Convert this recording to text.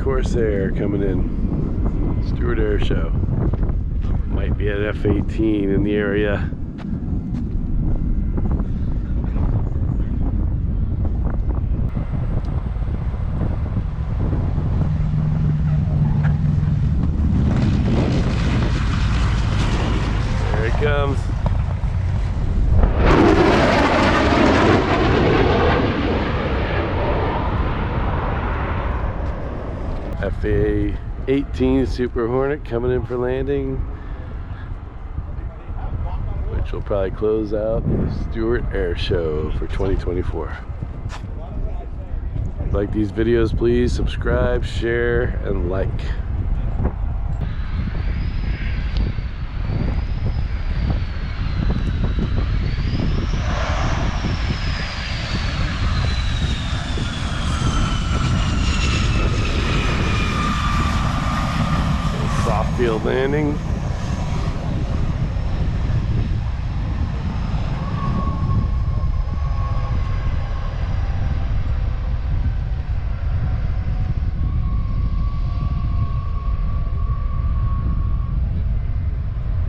Corsair coming in. Stuart Airshow. Might be an F-18 in the area. There it comes. A-18 Super Hornet coming in for landing, which will probably close out the Stuart Airshow for 2024. If you like these videos, please subscribe, share, and like. Soft field landing.